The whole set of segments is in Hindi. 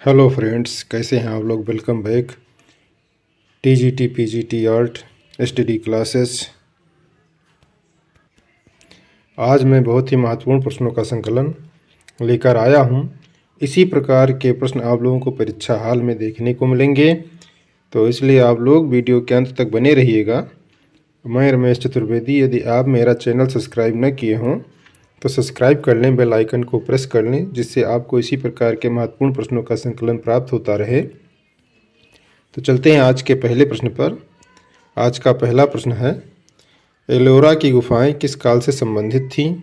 हेलो फ्रेंड्स, कैसे हैं आप लोग। Welcome back TGT PGT art study classes. आज मैं बहुत ही महत्वपूर्ण प्रश्नों का संकलन लेकर आया हूं। इसी प्रकार के प्रश्न आप लोगों को परीक्षा हाल में देखने को मिलेंगे, तो इसलिए आप लोग वीडियो के अंत तक बने रहिएगा। मैं रमेश चतुर्वेदी। यदि आप मेरा चैनल सब्सक्राइब न किए हों तो सब्सक्राइब कर लें, बेल आइकन को प्रेस कर लें, जिससे आपको इसी प्रकार के महत्वपूर्ण प्रश्नों का संकलन प्राप्त होता रहे। तो चलते हैं आज के पहले प्रश्न पर। आज का पहला प्रश्न है, एलोरा की गुफाएं किस काल से संबंधित थीं?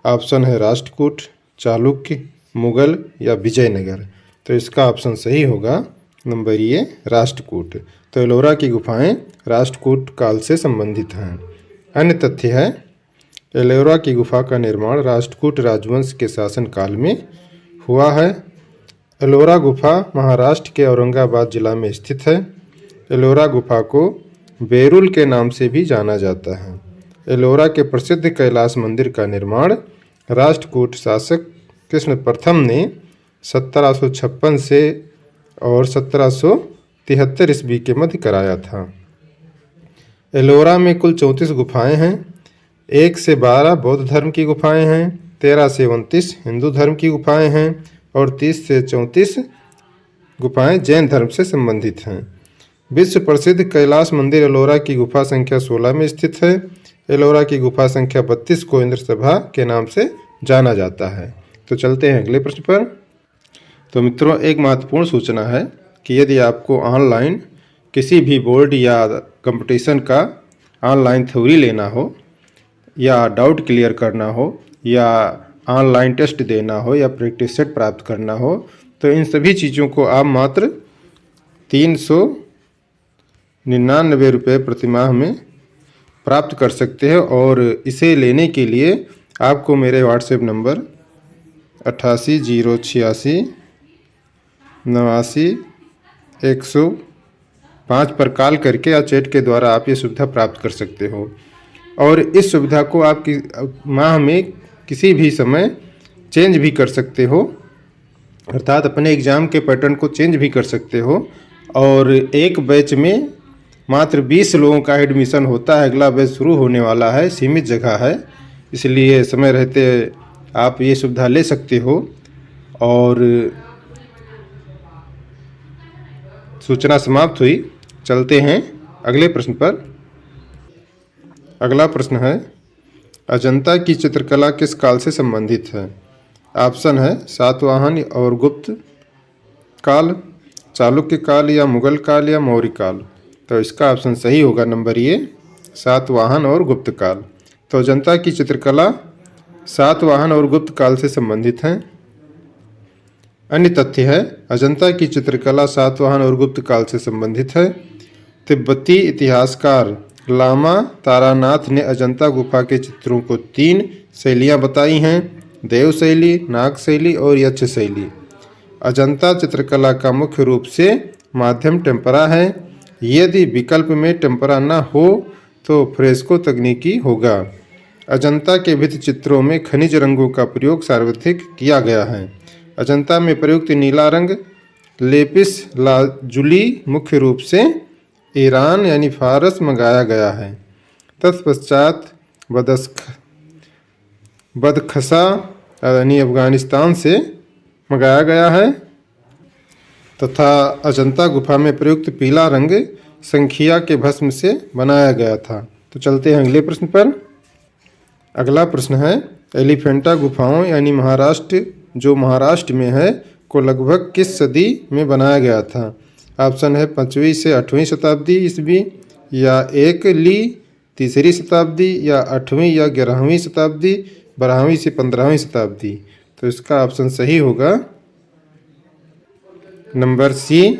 ऑप्शन है राष्ट्रकूट, चालुक्य, मुगल या विजयनगर। तो इसका ऑप्शन सही होगा नंबर ए, राष्ट्रकूट। तो एलोरा की गुफाएं राष्ट्रकूट काल से संबंधित हैं। अन्य तथ्य है, एलोरा की गुफा का निर्माण राष्ट्रकूट राजवंश के शासन काल में हुआ है। एलोरा गुफा महाराष्ट्र के औरंगाबाद जिला में स्थित है। एलोरा गुफा को बेरुल के नाम से भी जाना जाता है। एलोरा के प्रसिद्ध कैलाश मंदिर का निर्माण राष्ट्रकूट शासक कृष्ण प्रथम ने 1756 से और 1773 ईस्वी के मध्य कराया था। एलोरा में कुल 34 गुफाएं हैं। 1 से 12 बौद्ध धर्म की गुफाएं हैं, 13 से 29 हिंदू धर्म की गुफाएं हैं और 30 से 34 गुफाएं जैन धर्म से संबंधित हैं। विश्व प्रसिद्ध कैलाश मंदिर एलोरा की गुफा संख्या 16 में स्थित है। एलोरा की गुफा संख्या 32 को इंद्र सभा के नाम से जाना जाता है। तो चलते हैं अगले प्रश्न पर। तो मित्रों, एक महत्वपूर्ण सूचना है कि यदि आपको ऑनलाइन किसी भी बोर्ड या कंपटीशन का ऑनलाइन थ्योरी लेना हो या डाउट क्लियर करना हो या ऑनलाइन टेस्ट देना हो या प्रैक्टिस सेट प्राप्त करना हो, तो इन सभी चीज़ों को आप मात्र 399 रुपये प्रतिमाह में प्राप्त कर सकते हैं। और इसे लेने के लिए आपको मेरे व्हाट्सएप नंबर 88 086 89 105 पर कॉल करके या चैट के द्वारा आप ये सुविधा प्राप्त कर सकते हो। और इस सुविधा को आप माह में किसी भी समय चेंज भी कर सकते हो, अर्थात अपने एग्ज़ाम के पैटर्न को चेंज भी कर सकते हो। और एक बैच में मात्र 20 लोगों का एडमिशन होता है। अगला बैच शुरू होने वाला है, सीमित जगह है, इसलिए समय रहते आप ये सुविधा ले सकते हो। और सूचना समाप्त हुई। चलते हैं अगले प्रश्न पर। अगला प्रश्न है, अजंता की चित्रकला किस काल से संबंधित है? ऑप्शन है सातवाहन और गुप्त काल, चालुक्य काल या मुगल काल या मौर्य काल। तो इसका ऑप्शन सही होगा नंबर ए, सातवाहन और गुप्त काल। तो अजंता की चित्रकला सातवाहन और गुप्त काल से संबंधित है। अन्य तथ्य है, अजंता की चित्रकला सातवाहन और गुप्त काल से संबंधित है। तिब्बती इतिहासकार लामा तारानाथ ने अजंता गुफा के चित्रों को 3 शैलियाँ बताई हैं, देव शैली, नाग शैली और यक्ष शैली। अजंता चित्रकला का मुख्य रूप से माध्यम टेम्परा है। यदि विकल्प में टेम्परा न हो तो फ्रेस्को तकनीकी होगा। अजंता के भित्ति चित्रों में खनिज रंगों का प्रयोग सर्वाधिक किया गया है। अजंता में प्रयुक्त नीला रंग लेपिस लाजुली मुख्य रूप से ईरान यानी फारस मंगाया गया है। तत्पश्चात बदखसा यानी अफगानिस्तान से मंगाया गया है तथा अजंता गुफा में प्रयुक्त पीला रंग संखिया के भस्म से बनाया गया था। तो चलते हैं अगले प्रश्न पर। अगला प्रश्न है, एलिफेंटा गुफाओं यानी महाराष्ट्र, जो महाराष्ट्र में है, को लगभग किस सदी में बनाया गया था? ऑप्शन है 5वीं से 8वीं शताब्दी ईस्वी या 1 ली 3री शताब्दी या 8वीं या 11वीं शताब्दी 12वीं से 15वीं शताब्दी। तो इसका ऑप्शन सही होगा नंबर सी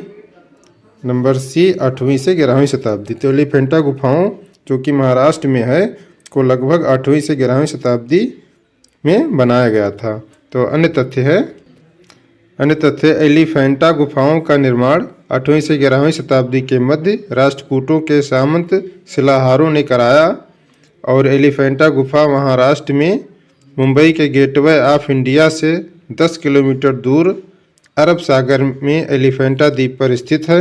8वीं से 11वीं शताब्दी। तो एलिफेंटा गुफाओं जो कि महाराष्ट्र में है को लगभग 8वीं से 11वीं शताब्दी में बनाया गया था। तो अन्य तथ्य एलिफेंटा गुफाओं का निर्माण 8वीं से 11वीं शताब्दी के मध्य राष्ट्रकूटों के सामंत शिलाहारों ने कराया और एलिफेंटा गुफा महाराष्ट्र में मुंबई के गेटवे ऑफ इंडिया से 10 किलोमीटर दूर अरब सागर में एलिफेंटा द्वीप पर स्थित है।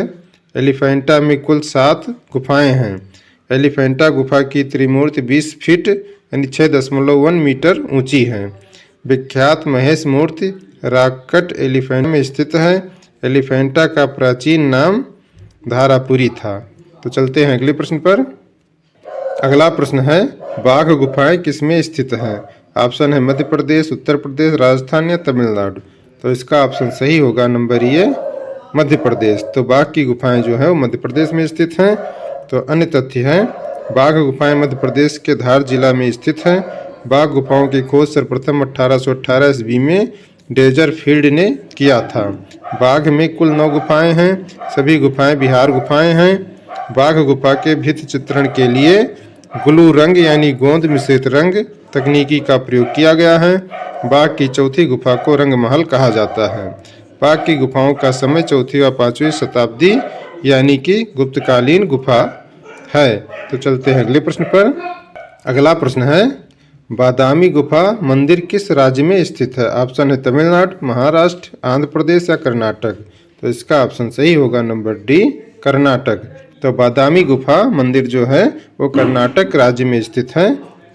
एलिफेंटा में कुल 7 गुफाएं हैं। एलिफेंटा गुफा की त्रिमूर्ति 20 फीट यानी 6.1 मीटर ऊंची है। विख्यात महेश मूर्ति राकट एलिफेंटा में स्थित है। एलिफेंटा का प्राचीन नाम धारापुरी था। तो चलते हैं अगले प्रश्न पर। अगला प्रश्न है, बाघ गुफाएं किसमें स्थित हैं? ऑप्शन है मध्य प्रदेश, उत्तर प्रदेश, राजस्थान या तमिलनाडु। तो इसका ऑप्शन सही होगा नंबर ए, मध्य प्रदेश। तो बाघ की गुफाएं जो है वो मध्य प्रदेश में स्थित हैं। तो अन्य तथ्य है, बाघ गुफाएं मध्य प्रदेश के धार जिला में स्थित हैं। बाघ गुफाओं की खोज सर्वप्रथम 1818 ईस्वी में डेजरफील्ड ने किया था। बाघ में कुल 9 गुफाएं हैं। सभी गुफाएं बिहार गुफाएं हैं। बाघ गुफा के भित्ति चित्रण के लिए ग्लू रंग यानी गोंद मिश्रित रंग तकनीकी का प्रयोग किया गया है। बाघ की चौथी गुफा को रंग महल कहा जाता है। बाघ की गुफाओं का समय 4वीं व 5वीं शताब्दी यानी कि गुप्तकालीन गुफा है। तो चलते हैं अगले प्रश्न पर। अगला प्रश्न है, बादामी गुफा मंदिर किस राज्य में स्थित है? ऑप्शन है तमिलनाडु, महाराष्ट्र, आंध्र प्रदेश या कर्नाटक। तो इसका ऑप्शन सही होगा नंबर डी, कर्नाटक। तो बादामी गुफा मंदिर जो है वो कर्नाटक राज्य में स्थित है।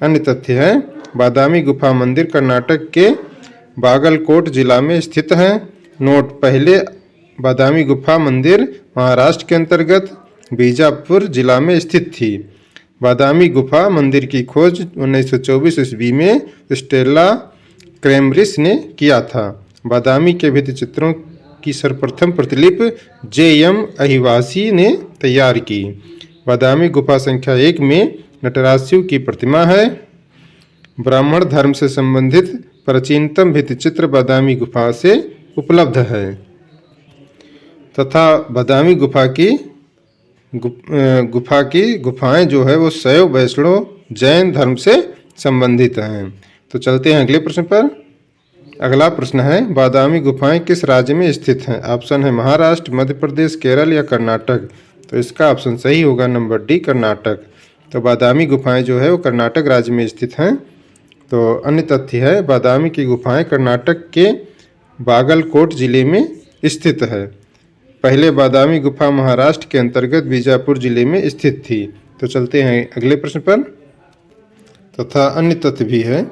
अन्य तथ्य है, बादामी गुफा मंदिर कर्नाटक के बागलकोट जिला में स्थित है। नोट, पहले बादामी गुफा मंदिर महाराष्ट्र के अंतर्गत बीजापुर जिला में स्थित थी। बादामी गुफा मंदिर की खोज 1924 ईस्वी में स्टेला क्रैमरिस ने किया था। बादामी के भित्ति चित्रों की सर्वप्रथम प्रतिलिपि जे.एम. अहिवासी ने तैयार की। बादामी गुफा संख्या 1 में नटराज शिव की प्रतिमा है। ब्राह्मण धर्म से संबंधित प्राचीनतम भित्ति चित्र बादामी गुफा से उपलब्ध है तथा बादामी गुफा की गुफाएं जो है वो शैव वैष्णव जैन धर्म से संबंधित हैं। तो चलते हैं अगले प्रश्न पर। अगला प्रश्न है, बादामी गुफाएं किस राज्य में स्थित हैं? ऑप्शन है महाराष्ट्र, मध्य प्रदेश, केरल या कर्नाटक। तो इसका ऑप्शन सही होगा नंबर डी, कर्नाटक। तो बादामी गुफाएं जो है वो कर्नाटक राज्य में स्थित हैं। तो अन्य तथ्य है, बादामी की गुफाएं कर्नाटक के बागलकोट जिले में स्थित है। पहले बादामी गुफा महाराष्ट्र के अंतर्गत बीजापुर जिले में स्थित थी। तो चलते हैं अगले प्रश्न पर। तथा अन्य तथ्य भी है,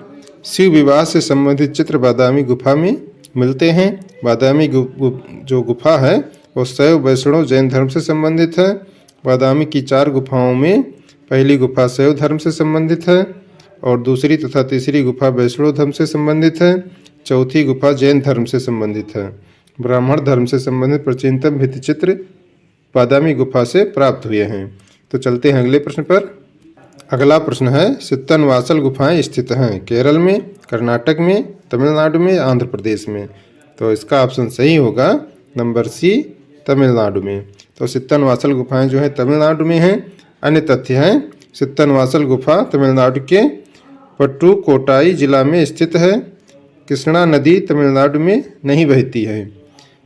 शिव विवाह से संबंधित चित्र बादामी गुफा में मिलते हैं। बादामी जो गुफा है वो शैव वैष्णव जैन धर्म से संबंधित है। बादामी की 4 गुफाओं में पहली गुफा शैव धर्म से संबंधित है और दूसरी तथा तीसरी गुफा वैष्णव धर्म से संबंधित है। चौथी गुफा जैन धर्म से संबंधित है। ब्राह्मण धर्म से संबंधित प्राचीनतम भित्ति चित्र बादामी गुफा से प्राप्त हुए हैं। तो चलते हैं अगले प्रश्न पर। अगला प्रश्न है, सित्तनवासल गुफाएं स्थित हैं केरल में, कर्नाटक में, तमिलनाडु में, आंध्र प्रदेश में। तो इसका ऑप्शन सही होगा नंबर सी, तमिलनाडु में। तो सित्तनवासल गुफाएं जो है तमिलनाडु में हैं। अन्य तथ्य हैं, सित्तनवासल गुफा तमिलनाडु के पट्टुकोट्टाई जिला में स्थित है। कृष्णा नदी तमिलनाडु में नहीं बहती है।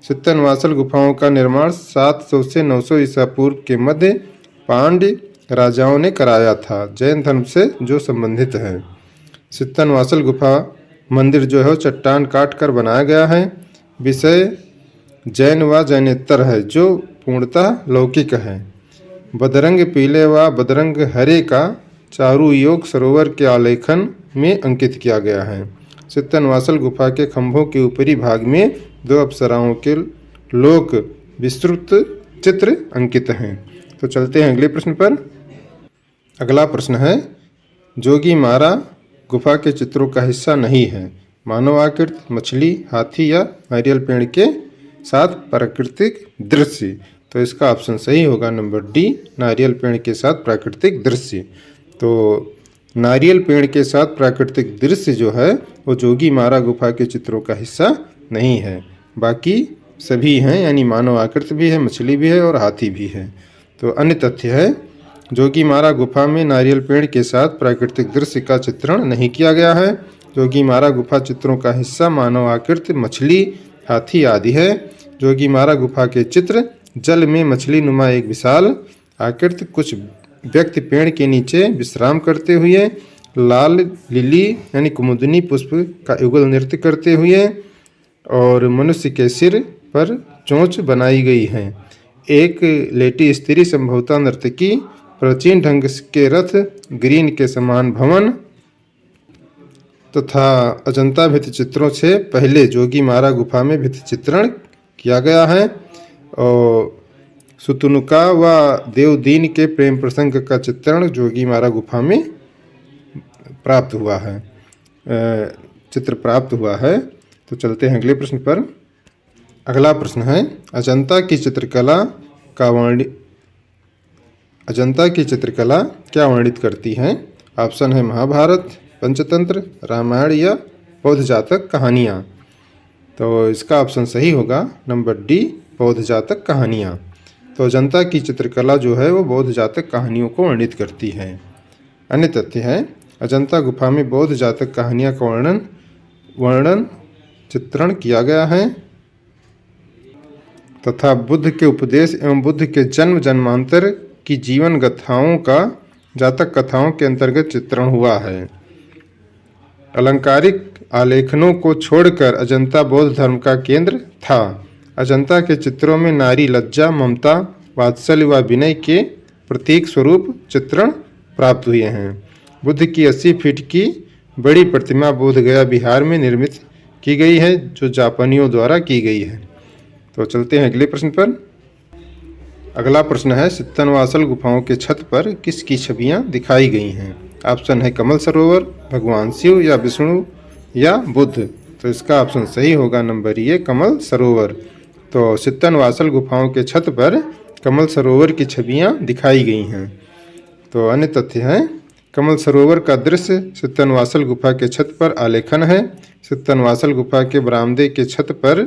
सित्तनवासल गुफाओं का निर्माण 700 से 900 ईसा पूर्व के मध्य पांड्य राजाओं ने कराया था, जैन धर्म से जो संबंधित है। सित्तनवासल गुफा मंदिर जो है वो चट्टान काट कर बनाया गया है। विषय जैन व जैनेतर है जो पूर्णतः लौकिक है। बदरंग पीले व बदरंग हरे का चारु योग सरोवर के आलेखन में अंकित किया गया है। सित्तनवासल गुफा के खंभों के ऊपरी भाग में 2 अप्सराओं के लोक विस्तृत चित्र अंकित हैं। तो चलते हैं अगले प्रश्न पर। अगला प्रश्न है, जोगी मारा गुफा के चित्रों का हिस्सा नहीं है। मानव आकृति, मछली, हाथी या नारियल पेड़ के साथ प्राकृतिक दृश्य। तो इसका ऑप्शन सही होगा नंबर डी, नारियल पेड़ के साथ प्राकृतिक दृश्य। तो नारियल पेड़ के साथ प्राकृतिक दृश्य जो है वो जोगी मारा गुफा के चित्रों का हिस्सा नहीं है। बाकी सभी हैं, यानी मानव आकृति भी है, मछली भी है और हाथी भी है। तो अन्य तथ्य है, जोगी मारा गुफा में नारियल पेड़ के साथ प्राकृतिक दृश्य का चित्रण नहीं किया गया है। जोगी मारा गुफा चित्रों का हिस्सा मानव आकृति, मछली, हाथी आदि है। जोगी मारा गुफा के चित्र जल में मछली नुमा एक विशाल आकृति, कुछ व्यक्ति पेड़ के नीचे विश्राम करते हुए, लाल लिली यानी कुमुदनी पुष्प का युगल नृत्य करते हुए, और मनुष्य के सिर पर चोंच बनाई गई है। एक लेटी स्त्री संभवतः नर्तकी, प्राचीन ढंग के रथ, ग्रीन के समान भवन तथा अजंता भित्ति चित्रों से पहले जोगीमारा गुफा में भित्ति चित्रण किया गया है। और सुतनुका व देवदीन के प्रेम प्रसंग का चित्रण जोगीमारा गुफा में प्राप्त हुआ है, चित्र प्राप्त हुआ है। तो चलते हैं अगले प्रश्न पर। अगला प्रश्न है, अजंता की चित्रकला क्या वर्णित करती है? ऑप्शन है महाभारत, पंचतंत्र, रामायण या बौद्ध जातक कहानियाँ। तो इसका ऑप्शन सही होगा नंबर डी, बौद्ध जातक कहानियाँ। तो अजंता की चित्रकला जो है वो बौद्ध जातक कहानियों को वर्णित करती है। अन्य तथ्य है, अजंता गुफा में बौद्ध जातक कहानियाँ का वर्णन चित्रण किया गया है तथा बुद्ध के उपदेश एवं बुद्ध के जन्म जन्मांतर की जीवन गाथाओं का जातक कथाओं के अंतर्गत चित्रण हुआ है। अलंकारिक आलेखनों को छोड़कर अजंता बौद्ध धर्म का केंद्र था। अजंता के चित्रों में नारी लज्जा, ममता, वात्सल्य व विनय के प्रतीक स्वरूप चित्रण प्राप्त हुए हैं। बुद्ध की 80 फीट की बड़ी प्रतिमा बोध गया बिहार में निर्मित की गई है, जो जापानियों द्वारा की गई है। तो चलते हैं अगले प्रश्न पर। अगला प्रश्न है, सित्तनवासल गुफाओं के छत पर किसकी छवियां दिखाई गई हैं? ऑप्शन है कमल सरोवर, भगवान शिव या विष्णु या बुद्ध। तो इसका ऑप्शन सही होगा नंबर ए, कमल सरोवर। तो सित्तनवासल गुफाओं के छत पर कमल सरोवर की छवियां दिखाई गई हैं। तो अन्य तथ्य है, कमल सरोवर का दृश्य सित्तनवासल गुफा के छत पर आलेखन है। सित्तनवासल गुफा के बरामदे के छत पर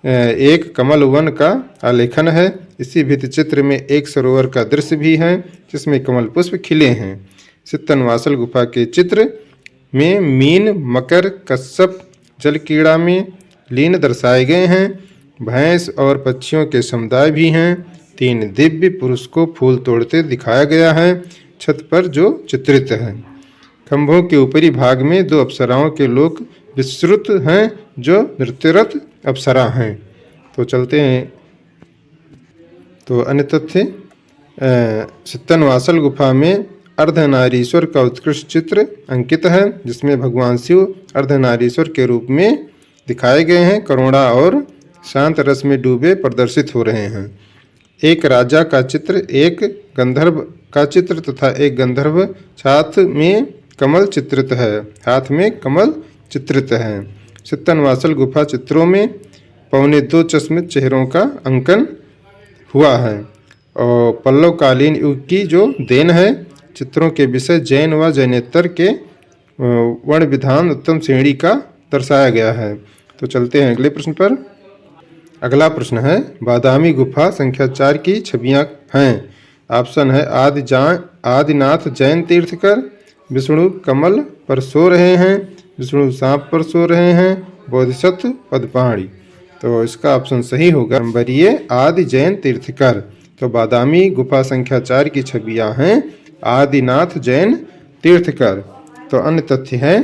एक कमल वन का आलेखन है। इसी भित्ति चित्र में एक सरोवर का दृश्य भी है जिसमें कमल पुष्प खिले हैं। सित्तनवासल गुफा के चित्र में मीन, मकर, कश्यप, जलकीड़ा में लीन दर्शाए गए हैं। भैंस और पक्षियों के समुदाय भी हैं। 3 दिव्य पुरुष को फूल तोड़ते दिखाया गया है छत पर जो चित्रित है। खंभों के ऊपरी भाग में 2 अप्सराओं के लोक विस्तृत हैं जो नृत्यरत अप्सरा हैं। तो चलते हैं। तो अन्य तथ्य, सित्तनवासल गुफा में अर्धनारीश्वर का उत्कृष्ट चित्र अंकित है जिसमें भगवान शिव अर्धनारीश्वर के रूप में दिखाए गए हैं। करुणा और शांत रस में डूबे प्रदर्शित हो रहे हैं। एक राजा का चित्र, एक गंधर्व का चित्र तथा एक गंधर्व हाथ में कमल चित्रित है। सित्तनवासल गुफा चित्रों में 2.25 चश्मित चेहरों का अंकन हुआ है और पल्लवकालीन युग की जो देन है। चित्रों के विषय जैन व जैनेतर के वर्ण विधान उत्तम श्रेणी का दर्शाया गया है। तो चलते हैं अगले प्रश्न पर। अगला प्रश्न है, बादामी गुफा संख्या 4 की छवियां हैं। ऑप्शन है आदिनाथ जैन तीर्थकर, विष्णु कमल पर सो रहे हैं, विष्णु सांप पर सो रहे हैं, बोधिसत्व पद्माणी। तो इसका ऑप्शन सही होगा नंबर ए, आदि जैन तीर्थकर। तो बादामी गुफा संख्या 4 की छवियां हैं आदिनाथ जैन तीर्थकर। तो अन्य तथ्य है,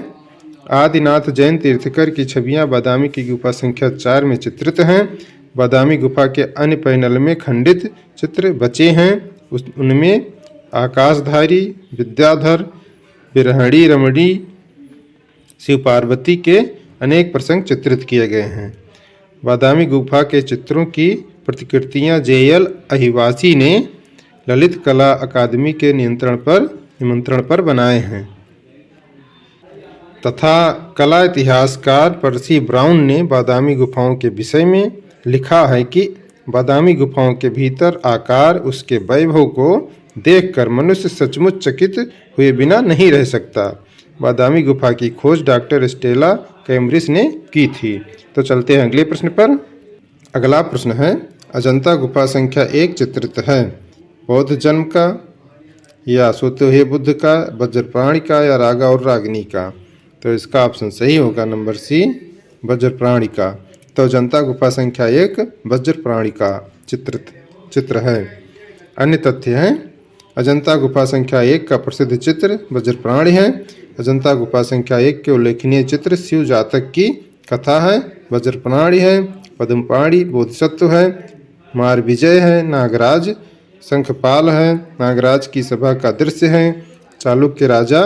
आदिनाथ जैन तीर्थकर की छवियां बादामी की गुफा संख्या 4 में चित्रित हैं। बादामी गुफा के अन्य पैनल में खंडित चित्र बचे हैं। उनमें आकाशधारी, विद्याधर, बिरहणी रमणी, शिव पार्वती के अनेक प्रसंग चित्रित किए गए हैं। बादामी गुफा के चित्रों की प्रतिकृतियां JL अहिवासी ने ललित कला अकादमी के निमंत्रण पर बनाए हैं तथा कला इतिहासकार पर्सी ब्राउन ने बादामी गुफाओं के विषय में लिखा है कि बादामी गुफाओं के भीतर आकार, उसके वैभव को देखकर मनुष्य सचमुच चकित हुए बिना नहीं रह सकता। बादामी गुफा की खोज डॉक्टर स्टेला कैम्ब्रिज ने की थी। तो चलते हैं अगले प्रश्न पर। अगला प्रश्न है, अजंता गुफा संख्या 1 चित्रित है बौद्ध जन्म का या सोते हुए बुद्ध का, वज्रप्राणी का या रागा और रागिनी का। तो इसका ऑप्शन सही होगा नंबर सी, वज्रप्राणी का। तो अजंता गुफा संख्या 1 वज्रप्राणी का चित्र है। अन्य तथ्य हैं, अजंता गुफा संख्या 1 का प्रसिद्ध चित्र वज्रप्राणी है। अजंता गुफा संख्या 1 के उल्लेखनीय चित्र शिव जातक की कथा है वज्रप्राणी है, पद्मपाणि बोधिसत्व है, मारविजय है, नागराज, शंखपाल है, नागराज की सभा का दृश्य है, चालुक्य राजा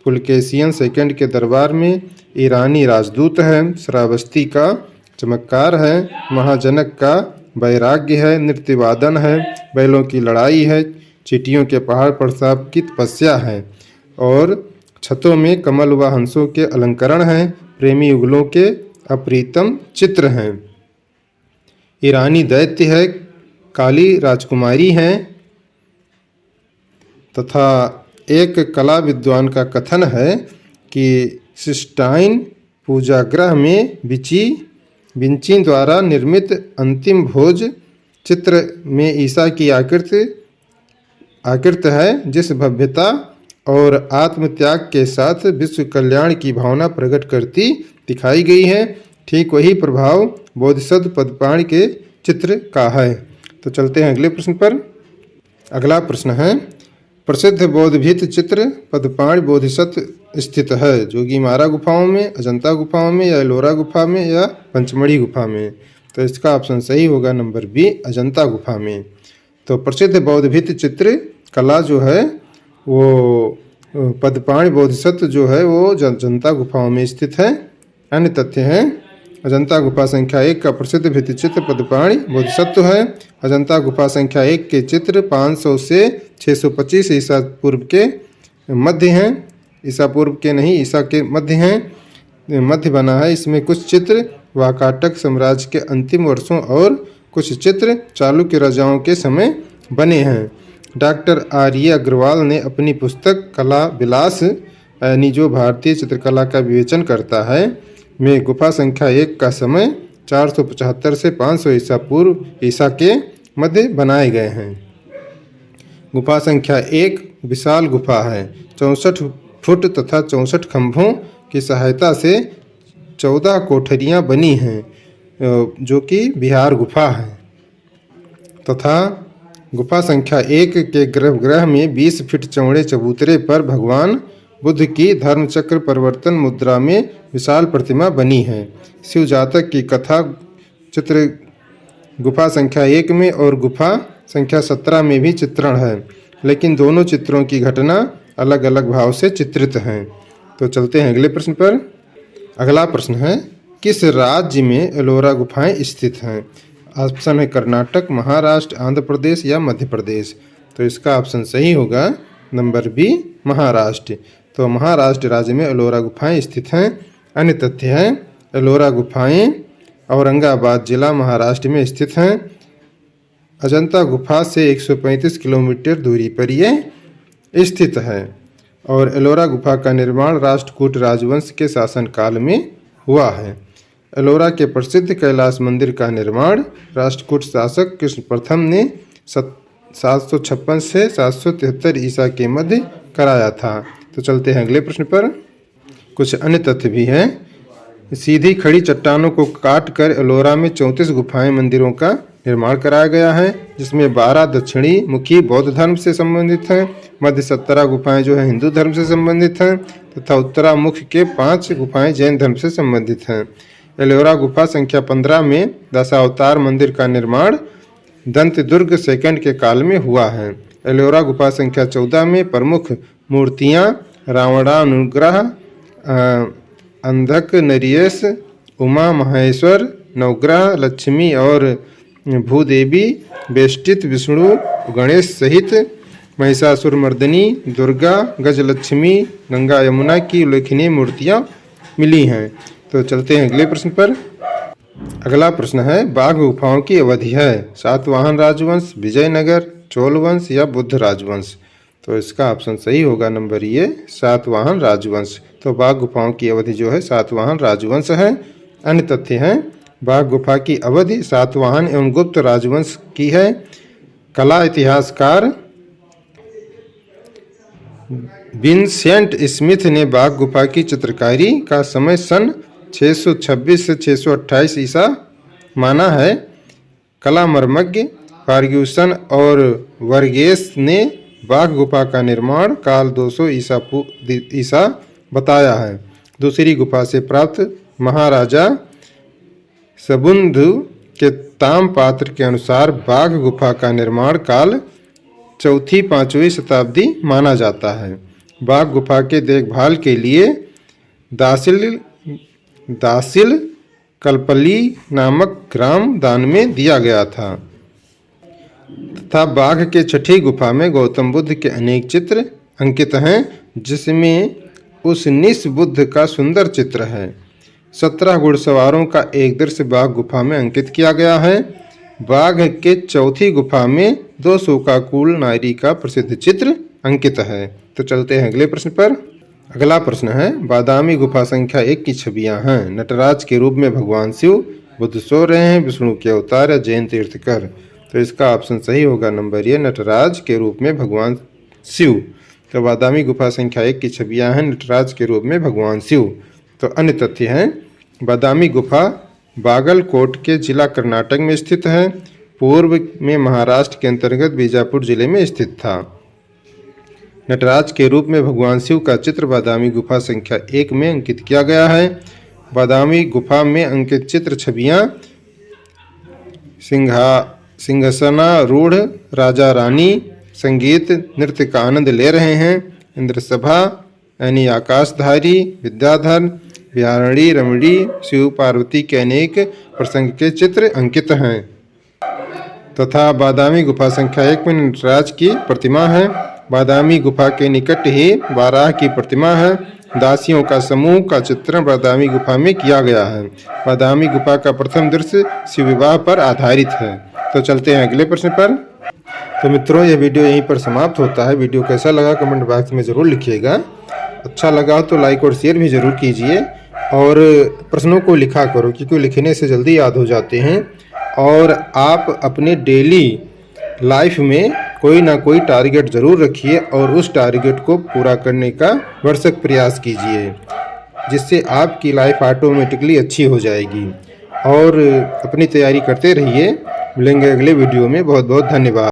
पुलकेशियन सेकंड के दरबार में ईरानी राजदूत है, श्रावस्ती का चमत्कार है, महाजनक का वैराग्य है, नृत्यवादन है, बैलों की लड़ाई है, चींटियों के पहाड़ पर सांप की तपस्या है और छतों में कमल व हंसों के अलंकरण हैं, प्रेमी युगलों के अप्रीतम चित्र हैं। ईरानी दैत्य है, काली राजकुमारी हैं तथा एक कला विद्वान का कथन है कि सिस्टाइन पूजागृह में विंची द्वारा निर्मित अंतिम भोज चित्र में ईसा की आकृति है, जिस भव्यता और आत्मत्याग के साथ विश्व कल्याण की भावना प्रकट करती दिखाई गई है। ठीक वही प्रभाव बोधिसत्व पद्मपाणि के चित्र का है। तो चलते हैं अगले प्रश्न पर। अगला प्रश्न है, प्रसिद्ध बौद्धभित्त चित्र पद्मपाणि बोधिसत्व स्थित है जोगीमारा गुफाओं में, अजंता गुफाओं में या एलोरा गुफा में या पंचमढ़ी गुफा में। तो इसका ऑप्शन सही होगा नंबर बी, अजंता गुफा में। तो प्रसिद्ध बौद्धभित्त चित्र कला जो है वो पद्मपाणि बोधिसत्व जो है वो अजंता गुफाओं में स्थित है। अन्य तथ्य हैं, अजंता गुफा संख्या 1 का प्रसिद्ध भित्तिचित्र पद्मपाणि बोधिसत्व है। अजंता गुफा संख्या 1 के चित्र 500 से 625 ईसा पूर्व के मध्य हैं, ईसा पूर्व के नहीं, ईसा के मध्य हैं, मध्य बना है। इसमें कुछ चित्र वाकाटक साम्राज्य के अंतिम वर्षों और कुछ चित्र चालुक्य राजाओं के समय बने हैं। डॉक्टर आर्य अग्रवाल ने अपनी पुस्तक कला विलास यानी जो भारतीय चित्रकला का विवेचन करता है में गुफा संख्या 1 का समय 475 से 500 ईसा पूर्व ईसा के मध्य बनाए गए हैं। गुफा संख्या 1 विशाल गुफा है, 64 फुट तथा 64 खंभों की सहायता से 14 कोठरियां बनी हैं जो कि विहार गुफा है। तथा गुफा संख्या 1 के गर्भगृह में 20 फीट चौड़े चबूतरे पर भगवान बुद्ध की धर्मचक्र परिवर्तन मुद्रा में विशाल प्रतिमा बनी है। शिव जातक की कथा चित्र गुफा संख्या 1 में और गुफा संख्या 17 में भी चित्रण है, लेकिन दोनों चित्रों की घटना अलग अलग भाव से चित्रित हैं। तो चलते हैं अगले प्रश्न पर। अगला प्रश्न है, किस राज्य में एलोरा गुफाएं स्थित हैं? ऑप्शन है कर्नाटक, महाराष्ट्र, आंध्र प्रदेश या मध्य प्रदेश। तो इसका ऑप्शन सही होगा नंबर बी, महाराष्ट्र। तो महाराष्ट्र राज्य में एलोरा गुफाएं स्थित हैं। अन्य तथ्य हैं, एलोरा गुफाएं औरंगाबाद जिला महाराष्ट्र में स्थित हैं। अजंता गुफा से 135 किलोमीटर दूरी पर ये स्थित है और एलोरा गुफा का निर्माण राष्ट्रकूट राजवंश के शासनकाल में हुआ है। एलोरा के प्रसिद्ध कैलाश मंदिर का निर्माण राष्ट्रकूट शासक कृष्ण प्रथम ने 756 से 773 ईसा के मध्य कराया था। तो चलते हैं अगले प्रश्न पर। कुछ अन्य तथ्य भी हैं। सीधी खड़ी चट्टानों को काट कर एलोरा में 34 गुफाएं मंदिरों का निर्माण कराया गया है, जिसमें 12 दक्षिणी मुखी बौद्ध धर्म से संबंधित हैं, मध्य 17 गुफाएं जो है हिंदू धर्म से संबंधित हैं तथा उत्तरामुख के 5 गुफाएं जैन धर्म से संबंधित हैं। एलोरा गुफा संख्या 15 में दशावतार मंदिर का निर्माण दंत दुर्ग सेकंड के काल में हुआ है। एलोरा गुफा संख्या 14 में प्रमुख मूर्तियां रावणानुग्रह, अंधक नरियस, उमा महेश्वर, नवग्रह, लक्ष्मी और भूदेवी, बेष्टित विष्णु, गणेश सहित महिषासुरमर्दिनी, दुर्गा, गजलक्ष्मी, गंगा यमुना की उल्लेखनीय मूर्तियां मिली हैं। तो चलते हैं अगले प्रश्न पर। अगला प्रश्न है, बाघ गुफाओं की अवधि है सातवाहन राजवंश, विजयनगर, चोल वंश या बुद्ध राजवंश। तो इसका ऑप्शन सही होगा नंबर ये, सातवाहन राजवंश। तो बाघ गुफाओं की अवधि जो है सातवाहन राजवंश है। अन्य तथ्य हैं, बाघ गुफा की अवधि सातवाहन एवं गुप्त राजवंश की है। कला इतिहासकार विंसेंट स्मिथ ने बाघ गुफा की चित्रकारी का समय सन 626 से 628 ईसा माना है। कला मर्मज्ञ फर्ग्यूसन और वर्गेस ने बाघ गुफा का निर्माण काल 200 ईसा बताया है। दूसरी गुफा से प्राप्त महाराजा सबुंध के ताम्रपात्र के अनुसार बाघ गुफा का निर्माण काल 4वीं-5वीं शताब्दी माना जाता है। बाघ गुफा के देखभाल के लिए दासिल कल्पली नामक ग्राम दान में दिया गया था तथा बाघ के छठी गुफा में गौतम बुद्ध के अनेक चित्र अंकित हैं, जिसमें उस निस बुद्ध का सुंदर चित्र है। 17 घुड़सवारों का एक दृश्य बाघ गुफा में अंकित किया गया है। बाघ के चौथी गुफा में 200 का कुल नारी का प्रसिद्ध चित्र अंकित है। तो चलते हैं अगले प्रश्न पर। अगला प्रश्न है, बादामी गुफा संख्या 1 की छवियां हैं। नटराज के रूप में भगवान शिव, बुद्ध सो रहे हैं, विष्णु के अवतार या जैन तीर्थकर। तो इसका ऑप्शन सही होगा नंबर ए, नटराज के रूप में भगवान शिव। तो बादामी गुफा संख्या 1 की छवियां हैं नटराज के रूप में भगवान शिव। तो अन्य तथ्य हैं, बादामी गुफा बागलकोट के जिला कर्नाटक में स्थित है। पूर्व में महाराष्ट्र के अंतर्गत बीजापुर जिले में स्थित था। नटराज के रूप में भगवान शिव का चित्र बादामी गुफा संख्या 1 में अंकित किया गया है। बादामी गुफा में अंकित चित्र छवियां सिंहासनारूढ़ राजा रानी संगीत नृत्य का आनंद ले रहे हैं। इंद्रसभा यानी आकाशधारी, विद्याधर, विहारणी, रमणी, शिव पार्वती के अनेक प्रसंग के चित्र अंकित हैं तथा बादामी गुफा संख्या 1 में नटराज की प्रतिमा है। बादामी गुफा के निकट ही वाराह की प्रतिमा है। दासियों का समूह का चित्रण बादामी गुफा में किया गया है। बादामी गुफा का प्रथम दृश्य शिव विवाह पर आधारित है। तो चलते हैं अगले प्रश्न पर। तो मित्रों, यह वीडियो यहीं पर समाप्त होता है। वीडियो कैसा लगा कमेंट बॉक्स में ज़रूर लिखिएगा। अच्छा लगा तो लाइक और शेयर भी ज़रूर कीजिए और प्रश्नों को लिखा करो, क्योंकि लिखने से जल्दी याद हो जाते हैं। और आप अपने डेली लाइफ में कोई ना कोई टारगेट ज़रूर रखिए और उस टारगेट को पूरा करने का भरसक प्रयास कीजिए, जिससे आपकी लाइफ ऑटोमेटिकली अच्छी हो जाएगी। और अपनी तैयारी करते रहिए। मिलेंगे अगले वीडियो में। बहुत बहुत धन्यवाद।